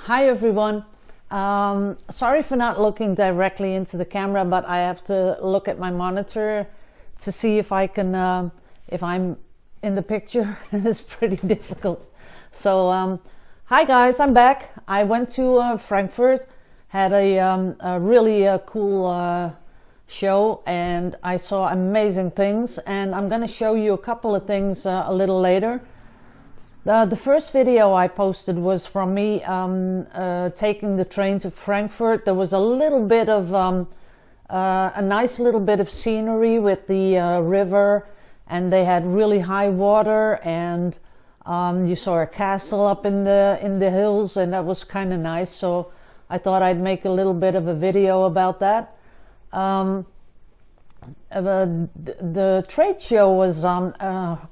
Hi everyone. Sorry for not looking directly into the camera, but I have to look at my monitor to see if I can, if I'm in the picture. It's pretty difficult. So, hi guys, I'm back. I went to Frankfurt, had a really cool show, and I saw amazing things, and I'm going to show you a couple of things a little later. The first video I posted was from me taking the train to Frankfurt. There was a little bit of a nice little bit of scenery with the river, and they had really high water, and you saw a castle up in the hills, and that was kind of nice. So I thought I'd make a little bit of a video about that. The trade show was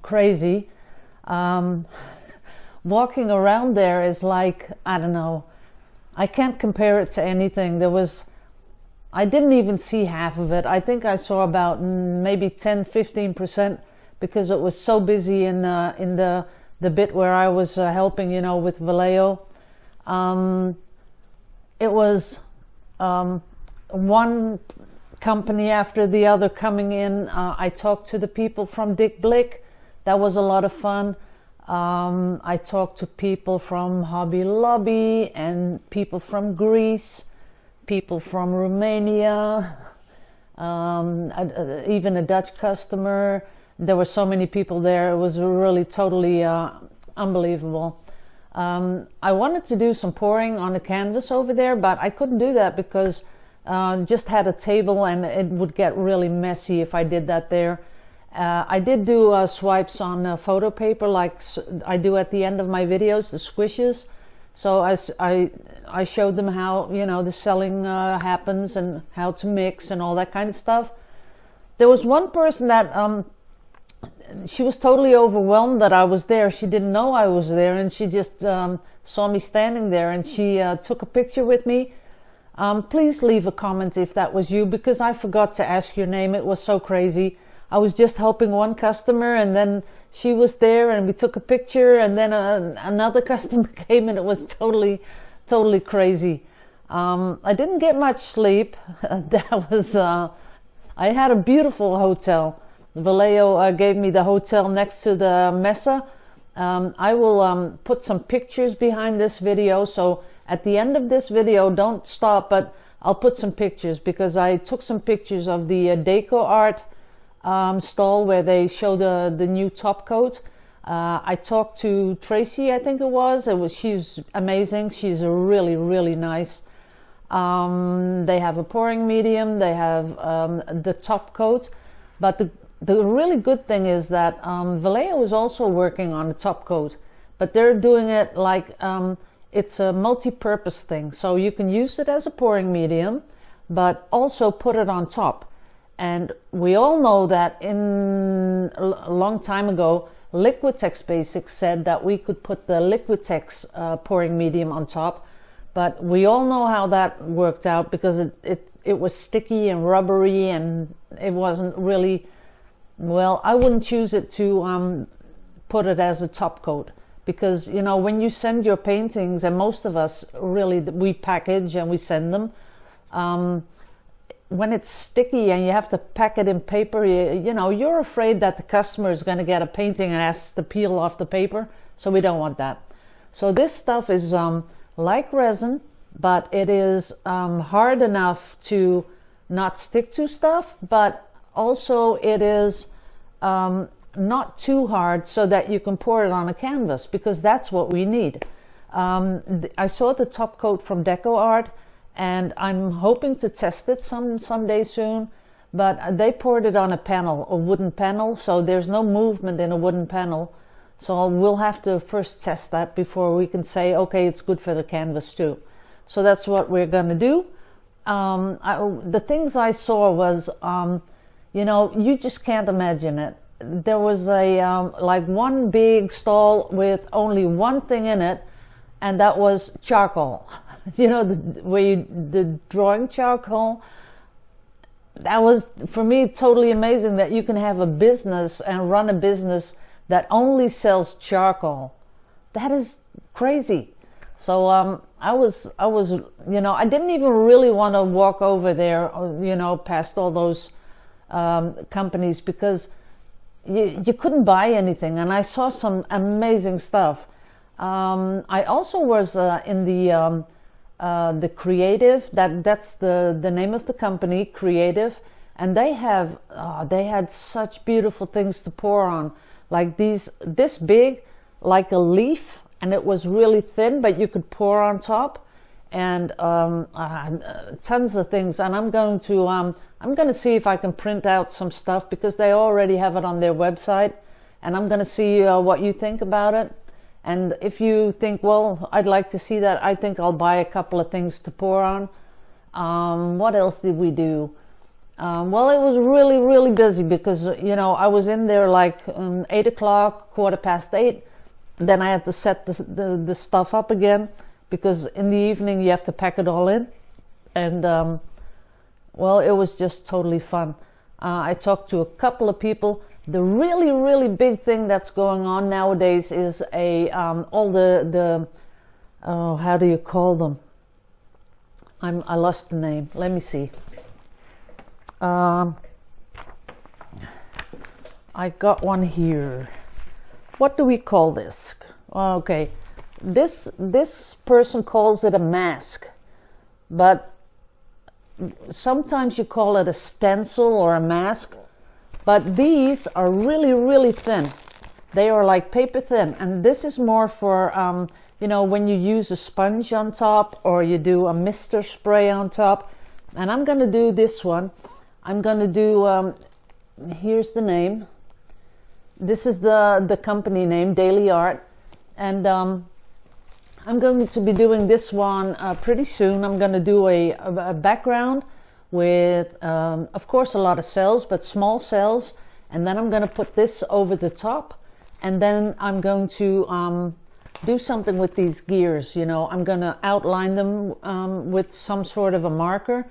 crazy. Walking around there is like, I don't know, I can't compare it to anything. I didn't even see half of it. I think I saw about maybe 10-15% because it was so busy in the bit where I was helping, you know, with Vallejo. It was one company after the other coming in. I talked to the people from Dick Blick. That was a lot of fun. I talked to people from Hobby Lobby and people from Greece, people from Romania, even a Dutch customer. There were so many people there. It was really totally unbelievable. I wanted to do some pouring on the canvas over there, but I couldn't do that because just had a table and it would get really messy if I did that there. I did do swipes on photo paper like I do at the end of my videos, the squishes. So I showed them how, you know, the selling happens and how to mix and all that kind of stuff. There was one person that she was totally overwhelmed that I was there. She didn't know I was there, and she just saw me standing there, and she took a picture with me. Please leave a comment if that was you, because I forgot to ask your name. It was so crazy. I was just helping one customer, and then she was there and we took a picture, and then another customer came, and it was totally crazy. I didn't get much sleep. I had a beautiful hotel. Vallejo gave me the hotel next to the Messe. I will put some pictures behind this video, so at the end of this video, don't stop, but I'll put some pictures, because I took some pictures of the Deco Art stall where they show the new top coat. I talked to Tracy, I think it was. She's amazing. She's really nice. They have a pouring medium. They have the top coat, but the really good thing is that Vallejo is also working on the top coat, but they're doing it like it's a multi-purpose thing. So you can use it as a pouring medium, but also put it on top. And we all know that a long time ago, Liquitex Basics said that we could put the Liquitex pouring medium on top, but we all know how that worked out, because it was sticky and rubbery, and it wasn't really, well, I wouldn't choose it to put it as a top coat, because, you know, when you send your paintings, and most of us really, we package and we send them, when it's sticky and you have to pack it in paper, you know, you're afraid that the customer is going to get a painting and has to peel off the paper. So we don't want that. So this stuff is like resin, but it is hard enough to not stick to stuff, but also it is not too hard so that you can pour it on a canvas, because that's what we need. I saw the top coat from Deco Art, and I'm hoping to test it someday soon, but they poured it on a wooden panel, so there's no movement in a wooden panel. So we'll have to first test that before we can say, okay, it's good for the canvas too. So that's what we're going to do. The things I saw was, you know, you just can't imagine it. There was like one big stall with only one thing in it, and that was charcoal. You know, the drawing charcoal. That was, for me, totally amazing that you can have a business and run a business that only sells charcoal. That is crazy. So I was, you know, I didn't even really want to walk over there, you know, past all those companies, because you couldn't buy anything, and I saw some amazing stuff. I also was in the Creative. That's the name of the company, Creative, and they had such beautiful things to pour on, like this big, like a leaf, and it was really thin, but you could pour on top, and tons of things. And I'm going to see if I can print out some stuff, because they already have it on their website, and I'm going to see what you think about it. And if you think, well, I'd like to see that, I think I'll buy a couple of things to pour on. What else did we do? Well, it was really, really busy, because, you know, I was in there like 8 o'clock, 8:15. Then I had to set the stuff up again, because in the evening you have to pack it all in. And, well, it was just totally fun. I talked to a couple of people. The really, really big thing that's going on nowadays is all the how do you call them? I lost the name. Let me see. I got one here. What do we call this? Okay, this person calls it a mask, but sometimes you call it a stencil or a mask. But these are really, really thin. They are like paper thin, and this is more for you know, when you use a sponge on top, or you do a mister spray on top. And I'm going to do this one. I'm going to do here's the name. This is the company name, Deco Art, and I'm going to be doing this one pretty soon. I'm going to do a background with, of course, a lot of cells, but small cells, and then I'm going to put this over the top, and then I'm going to do something with these gears. You know, I'm going to outline them with some sort of a marker,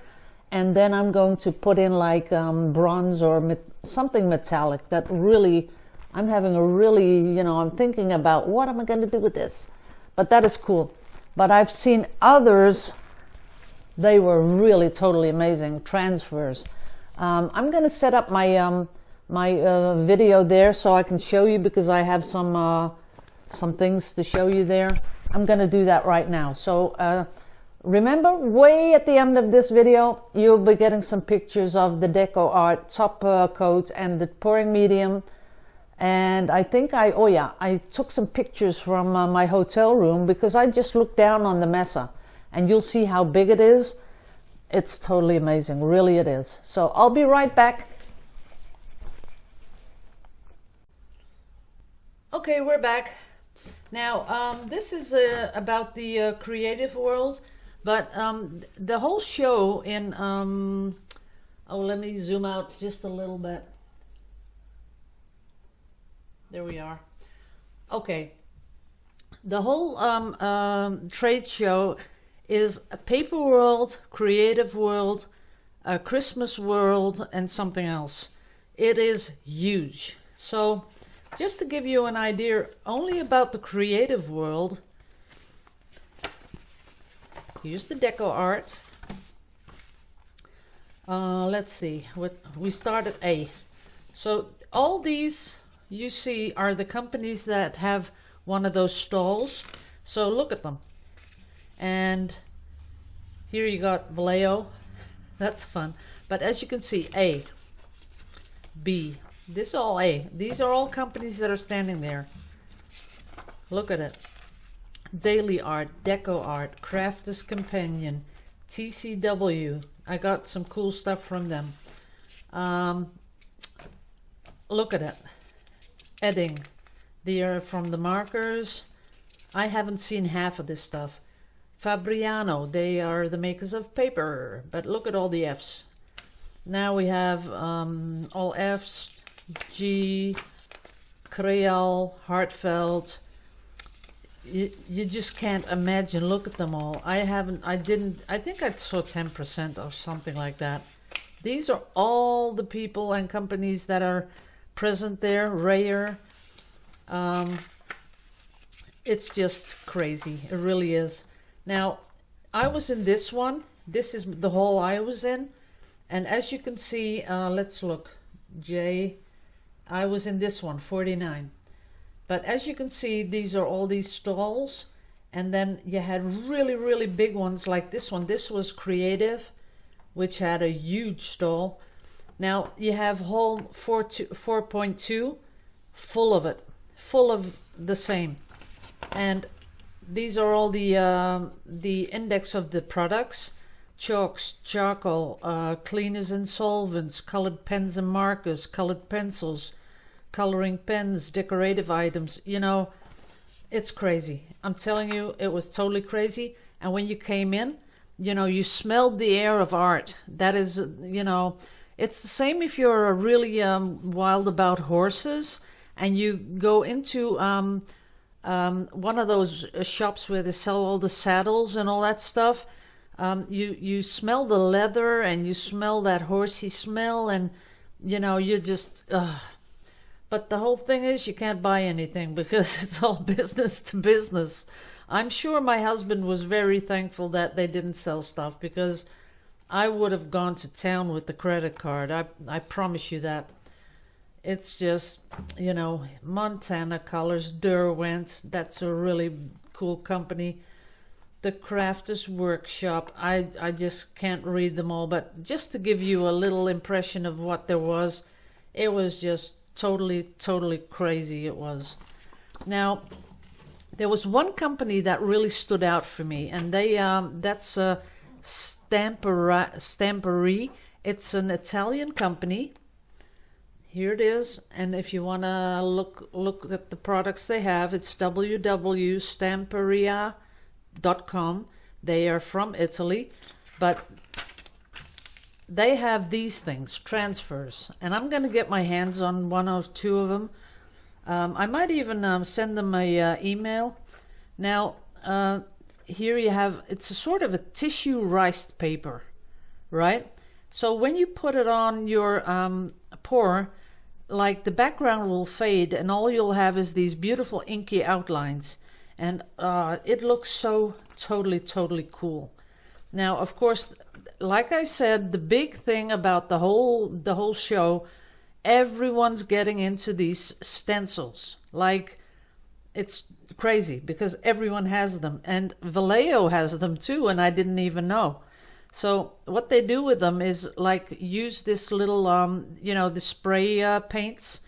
and then I'm going to put in like bronze or something metallic that really, I'm having a really, you know, I'm thinking about what am I going to do with this. But that is cool. But I've seen others, they were really totally amazing transfers. I'm going to set up my video there so I can show you, because I have some things to show you there. I'm going to do that right now. So remember, way at the end of this video, you'll be getting some pictures of the Deco Art top coat and the pouring medium. And I think I took some pictures from my hotel room, because I just looked down on the mesa, and you'll see how big it is. It's totally amazing, really it is. So I'll be right back. Okay, we're back. Now, this is about the creative world, but the whole show in, let me zoom out just a little bit. There we are. Okay. The whole trade show is a paper world, creative world, a Christmas world, and something else. It is huge. So just to give you an idea only about the creative world, here's the Deco Art. Let's see, we start at A. So all these you see are the companies that have one of those stalls. So look at them. And here you got Vallejo. That's fun. But as you can see, A, B, this is all A. These are all companies that are standing there. Look at it. Daily Art, Deco Art, Crafters Companion, TCW. I got some cool stuff from them. Look at it. Edding. They are from the markers. I haven't seen half of this stuff. Fabriano, they are the makers of paper, but look at all the F's. Now we have all F's, G, Creole, Heartfelt. You just can't imagine. Look at them all. I think I saw 10% or something like that. These are all the people and companies that are present there. Rare. It's just crazy. It really is. Now, I was in this one. This is the hall I was in. And as you can see, let's look, I was in this one, 49. But as you can see, these are all these stalls. And then you had really, really big ones like this one. This was Creative, which had a huge stall. Now you have hall 4.2, full of it, full of the same. And these are all the index of the products: chalks, charcoal, cleaners and solvents, colored pens and markers, colored pencils, coloring pens, decorative items. You know, it's crazy. I'm telling you, it was totally crazy. And when you came in, you know, you smelled the air of art. That is, you know, it's the same if you're really wild about horses and you go into one of those shops where they sell all the saddles and all that stuff. You smell the leather and you smell that horsey smell, and you know, you're just but the whole thing is you can't buy anything because it's all business to business. I'm sure my husband was very thankful that they didn't sell stuff, because I would have gone to town with the credit card. I promise you that. It's just, you know, Montana Colors, Derwent, that's a really cool company. The Crafters Workshop, I just can't read them all, but just to give you a little impression of what there was, it was just totally crazy it was. Now, there was one company that really stood out for me, and that's Stamperie. It's an Italian company. Here it is, and if you want to look at the products they have, it's www.stamperia.com. They are from Italy, but they have these things, transfers, and I'm going to get my hands on one or two of them. I might even send them a email. Now, here you have, it's a sort of a tissue riced paper, right? So when you put it on your pour, like the background will fade and all you'll have is these beautiful inky outlines, and it looks so totally cool. Now, of course, like I said, the big thing about the whole show, everyone's getting into these stencils. Like, it's crazy because everyone has them, and Vallejo has them too, and I didn't even know. So what they do with them is like use this little, you know, the spray paints,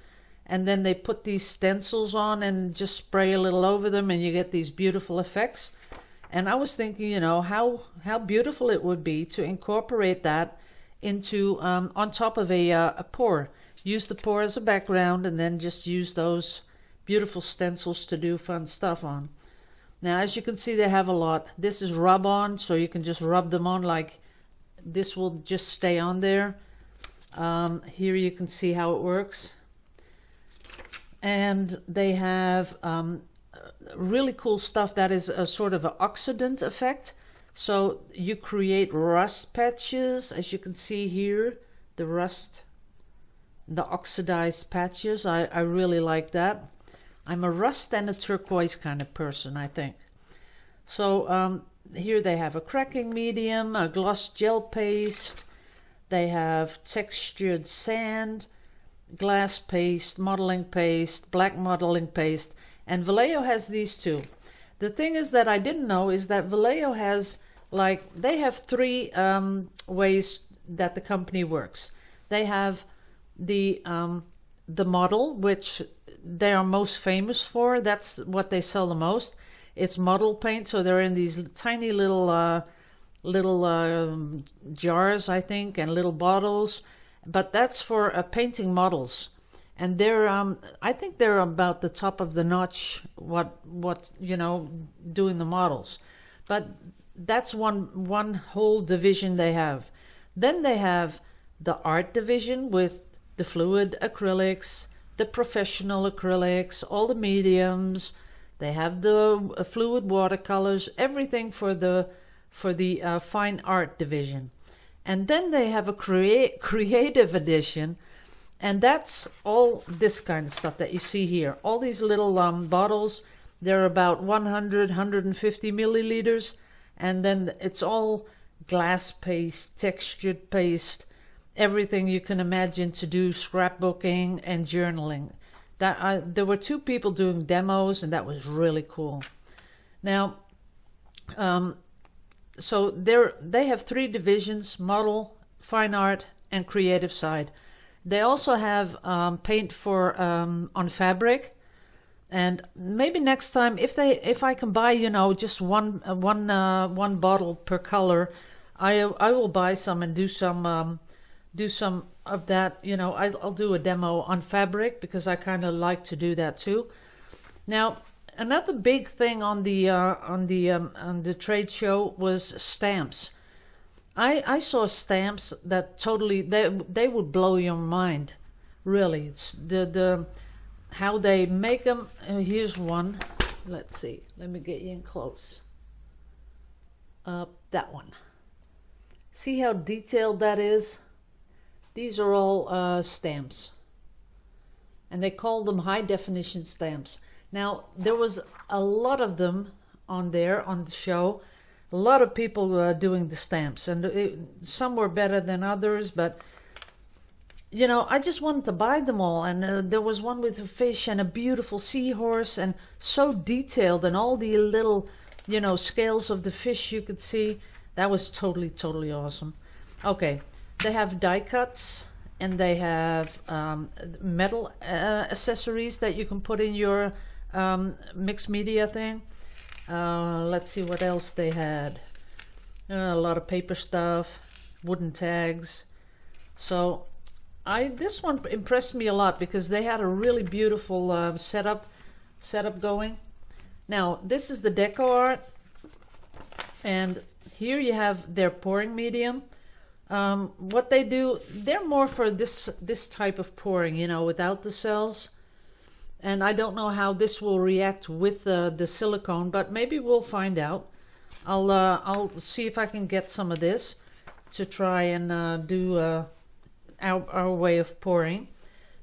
and then they put these stencils on and just spray a little over them, and you get these beautiful effects. And I was thinking, you know, how beautiful it would be to incorporate that into on top of a pour. Use the pour as a background, and then just use those beautiful stencils to do fun stuff on. Now, as you can see, they have a lot. This is rub on, so you can just rub them on, like this will just stay on there. Here you can see how it works. And they have really cool stuff that is a sort of an oxidant effect. So you create rust patches, as you can see here, the rust, the oxidized patches. I really like that. I'm a rust and a turquoise kind of person, I think. So here they have a cracking medium, a gloss gel paste. They have textured sand, glass paste, modeling paste, black modeling paste, and Vallejo has these too. The thing is that I didn't know is that Vallejo has, like, they have three ways that the company works. They have the model, which they are most famous for. That's what they sell the most. It's model paint, so they're in these tiny little jars, I think, and little bottles. But that's for painting models, and they're I think they're about the top of the notch. What you know, doing the models, but that's one whole division they have. Then they have the art division with the fluid acrylics, the professional acrylics, all the mediums. They have the fluid watercolors, everything for the fine art division. And then they have a creative edition, and that's all this kind of stuff that you see here. All these little bottles, they're about 100, 150 milliliters, And then it's all glass paste, textured paste, everything you can imagine to do scrapbooking and journaling. There were 2 people doing demos, and that was really cool. Now, so they have 3 divisions: model, fine art, and creative side. They also have paint for on fabric. And maybe next time, if I can buy, you know, just one bottle per color, I will buy some and do some of that. You know, I'll do a demo on fabric because I kind of like to do that too. Now, another big thing on the trade show was stamps. I saw stamps that totally they would blow your mind. Really, it's the how they make them. Here's one. Let's see. Let me get you in close. That one. See how detailed that is? These are all stamps. And they call them high definition stamps. Now, there was a lot of them on there on the show. A lot of people doing the stamps. And some were better than others, but you know, I just wanted to buy them all. And there was one with a fish and a beautiful seahorse, and so detailed, and all the little, you know, scales of the fish you could see. That was totally, totally awesome. Okay, they have die cuts, and they have metal accessories that you can put in your mixed media thing. Let's see what else they had. A lot of paper stuff, wooden tags. So this one impressed me a lot because they had a really beautiful setup going. Now, this is the Deco Art, and here you have their pouring medium. What they do, they're more for this type of pouring, you know, without the cells. And I don't know how this will react with the silicone, but maybe we'll find out. I'll see if I can get some of this to try and do our way of pouring.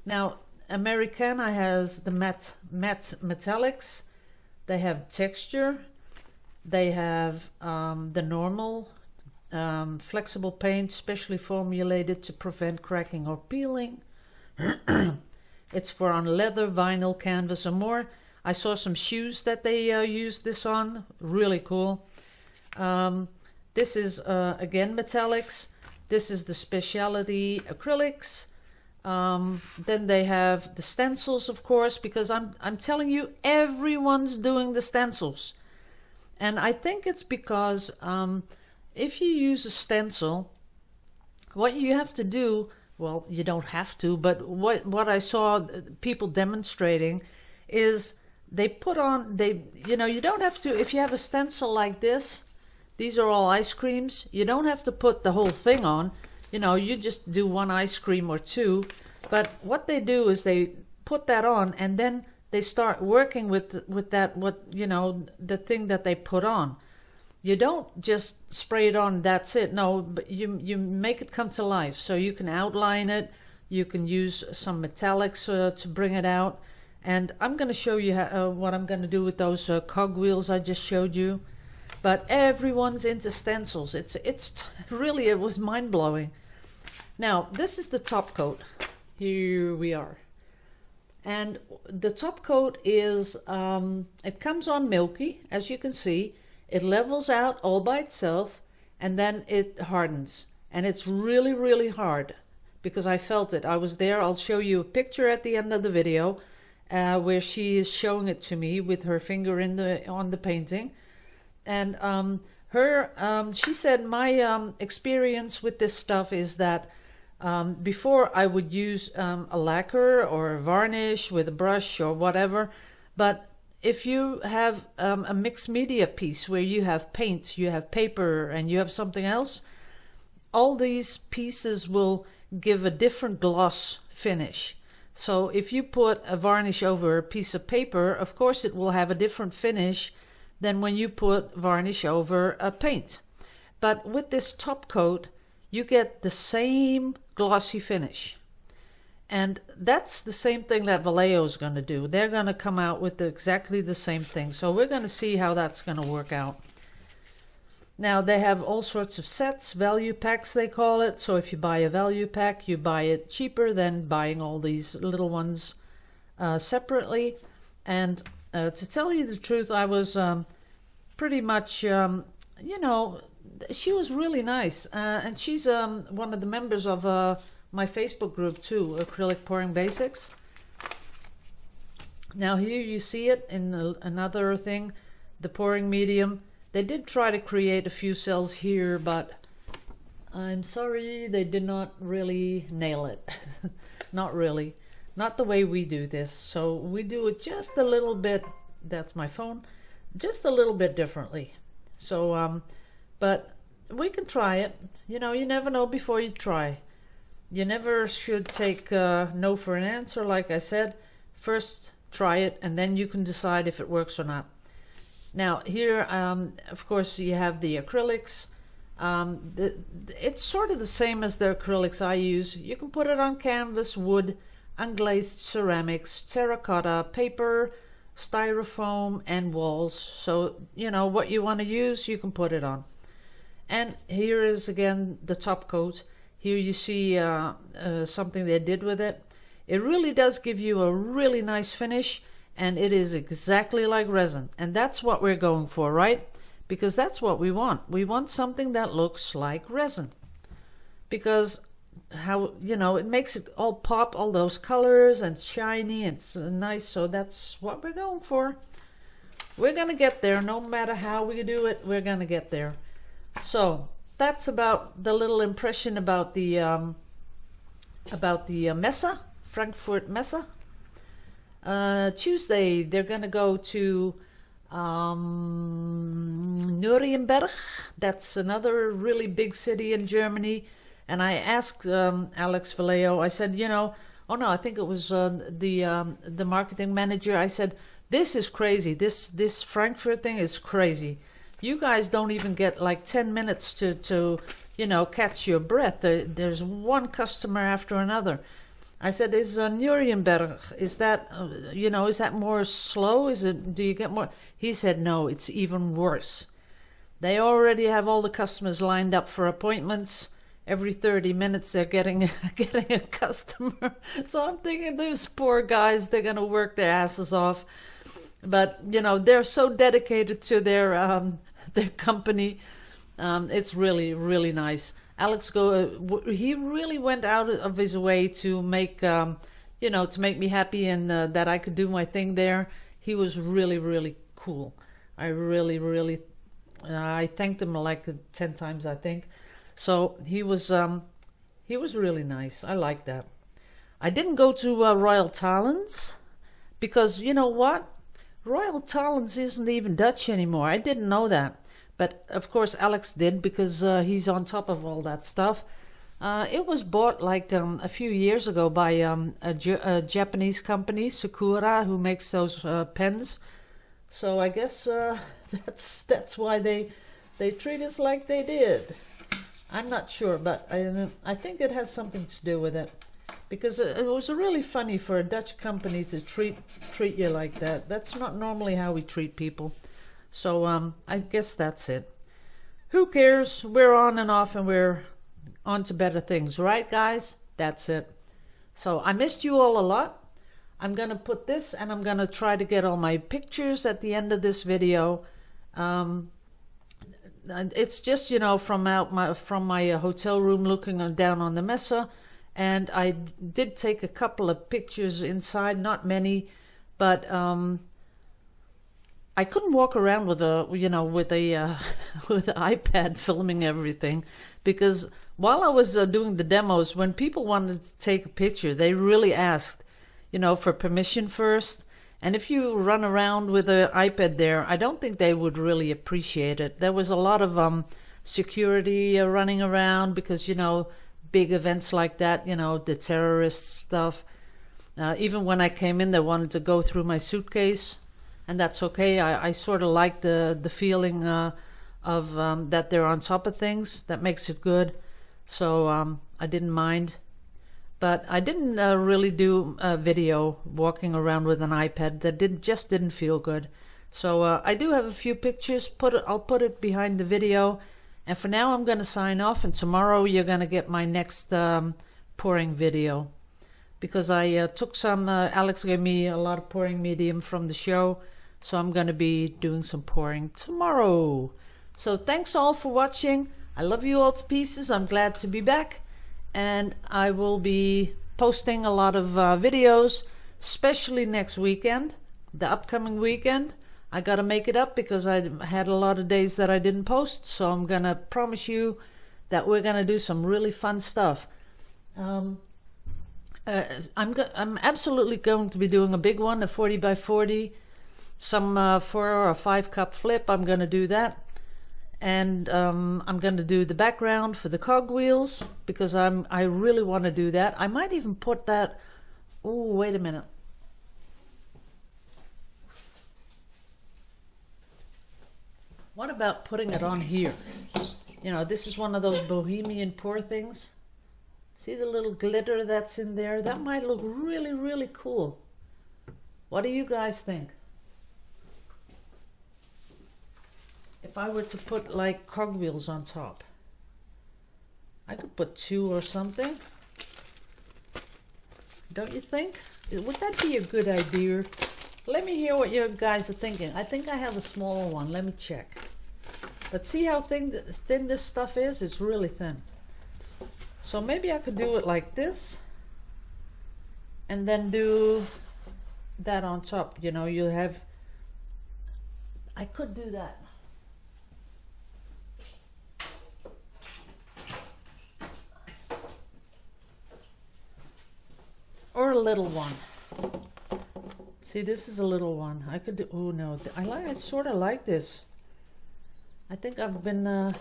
Now, Americana has the matte metallics. They have texture. They have the normal flexible paint, specially formulated to prevent cracking or peeling. It's for on leather, vinyl, canvas, and more. I saw some shoes that they used this on. Really cool. This is, again, metallics. This is the specialty acrylics. Then they have the stencils, of course, because I'm telling you, everyone's doing the stencils. And I think it's because if you use a stencil, what you have to do, well, you don't have to, but what I saw people demonstrating is they put on, you know, you don't have to, if you have a stencil like this, these are all ice creams, you don't have to put the whole thing on, you know, you just do one ice cream or two. But what they do is they put that on, and then they start working with that, what, you know, the thing that they put on. You don't just spray it on, that's it. No, but you make it come to life. So you can outline it. You can use some metallics to bring it out. And I'm going to show you what I'm going to do with those cogwheels I just showed you. But everyone's into stencils. It's really, it was mind-blowing. Now, this is the top coat. Here we are. And the top coat is, it comes on milky, as you can see. It levels out all by itself, and then it hardens. And it's really, really hard because I felt it. I was there. I'll show you a picture at the end of the video where she is showing it to me with her finger on the painting. And she said, my experience with this stuff is that before I would use a lacquer or a varnish with a brush or whatever, but if you have a mixed media piece where you have paint, you have paper, and you have something else, all these pieces will give a different gloss finish. So if you put a varnish over a piece of paper, of course it will have a different finish than when you put varnish over a paint. But with this top coat, you get the same glossy finish. And that's the same thing that Vallejo is going to do. They're going to come out with exactly the same thing. So we're going to see how that's going to work out. Now they have all sorts of sets, value packs they call it. So if you buy a value pack, you buy it cheaper than buying all these little ones separately. And to tell you the truth, I was pretty much, you know, she was really nice. And she's one of the members of my Facebook group too, Acrylic Pouring Basics. Now here you see it in another thing, the pouring medium. They did try to create a few cells here, but I'm sorry, they did not really nail it. Not really. Not the way we do this. So we do it just a little bit, that's my phone, just a little bit differently. So, but we can try it. You know, you never know before you try. You never should take no for an answer, like I said. First, try it, and then you can decide if it works or not. Now here, of course, you have the acrylics. It's sort of the same as the acrylics I use. You can put it on canvas, wood, unglazed ceramics, terracotta, paper, styrofoam, and walls. So, you know, what you want to use, you can put it on. And here is again the top coat. Here you see something they did with it. It really does give you a really nice finish, and it is exactly like resin. And that's what we're going for, right? Because that's what we want. We want something that looks like resin. Because how, you know, it makes it all pop, all those colors, and shiny, and it's nice. So that's what we're going for. We're going to get there. No matter how we do it, we're going to get there. So that's about the little impression about the Messe, Frankfurt Messe. Tuesday they're gonna go to Nuremberg. That's another really big city in Germany. And I asked Alex Vallejo, I said, you know, oh no, I think it was the marketing manager. I said, this is crazy. This Frankfurt thing is crazy. You guys don't even get like 10 minutes to you know, catch your breath. There's one customer after another. I said, is Nuremberg, is that, you know, is that more slow? Do you get more? He said, no, it's even worse. They already have all the customers lined up for appointments. Every 30 minutes they're getting a customer. So I'm thinking those poor guys, they're going to work their asses off. But, you know, they're so dedicated to their company. It's really, really nice. Alex he really went out of his way to make, you know, to make me happy, and that I could do my thing there. He was really, really cool. I really, really, I thanked him like 10 times, I think. So he was really nice. I like that. I didn't go to Royal Talens because, you know what? Royal Talens isn't even Dutch anymore. I didn't know that. But of course Alex did, because he's on top of all that stuff. It was bought like a few years ago by a Japanese company, Sakura, who makes those pens. So I guess that's why they treat us like they did. I'm not sure, but I think it has something to do with it. Because it was really funny for a Dutch company to treat you like that. That's not normally how we treat people. So I guess that's it. Who cares? We're on and off, and we're on to better things, right, guys? That's it. So I missed you all a lot. I'm going to put this, and I'm going to try to get all my pictures at the end of this video. It's just, you know, from my hotel room looking down on the Messe. And I did take a couple of pictures inside, not many, but I couldn't walk around with with an iPad filming everything, because while I was doing the demos, when people wanted to take a picture, they really asked, you know, for permission first. And if you run around with an iPad there, I don't think they would really appreciate it. There was a lot of security running around because, you know, big events like that, you know, the terrorist stuff. Even when I came in, they wanted to go through my suitcase. And that's okay. I sort of like the feeling of that they're on top of things. That makes it good. So I didn't mind. But I didn't really do a video walking around with an iPad. That just didn't feel good. So I do have a few pictures. I'll put it behind the video. And for now, I'm going to sign off. And tomorrow, you're going to get my next pouring video. Because I took some, Alex gave me a lot of pouring medium from the show. So I'm going to be doing some pouring tomorrow. So thanks all for watching. I love you all to pieces. I'm glad to be back. And I will be posting a lot of videos, especially next weekend, the upcoming weekend. I got to make it up because I had a lot of days that I didn't post. So I'm going to promise you that we're going to do some really fun stuff. I'm absolutely going to be doing a big one, a 40 by 40, some 4 or 5 cup flip. I'm going to do that. And I'm going to do the background for the cogwheels because I really want to do that. I might even put that. Oh, wait a minute. What about putting it on here? You know, this is one of those bohemian pour things. See the little glitter that's in there? That might look really, really cool. What do you guys think? If I were to put like cogwheels on top, I could put 2 or something. Don't you think? Would that be a good idea? Let me hear what you guys are thinking. I think I have a smaller one. Let me check. But see how thin this stuff is? It's really thin. So maybe I could do it like this. And then do that on top. You know, you have... I could do that. Or a little one. See, this is a little one. I could do. Oh no, I sort of like this. I think I've been.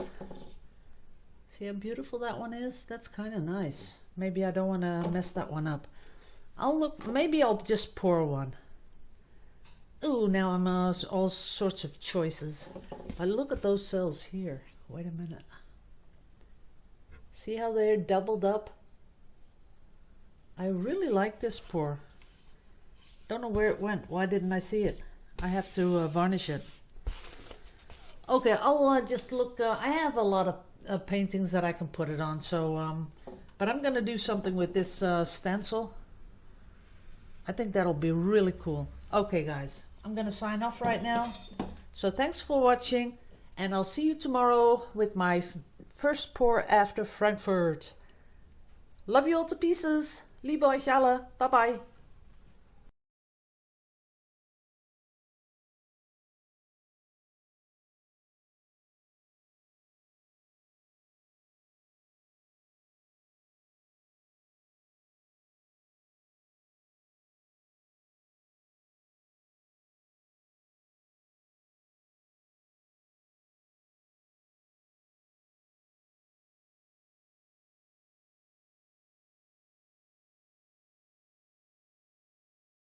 See how beautiful that one is? That's kind of nice. Maybe I don't want to mess that one up. I'll look. Maybe I'll just pour one. Oh, now I'm all sorts of choices. But look at those cells here. Wait a minute. See how they're doubled up? I really like this pour. Don't know where it went. Why didn't I see it? I have to varnish it. Okay, I'll just look. I have a lot of paintings that I can put it on. So, but I'm going to do something with this stencil. I think that'll be really cool. Okay, guys, I'm going to sign off right now. So thanks for watching. And I'll see you tomorrow with my first pour after Frankfurt. Love you all to pieces. Liebe euch alle. Bye bye.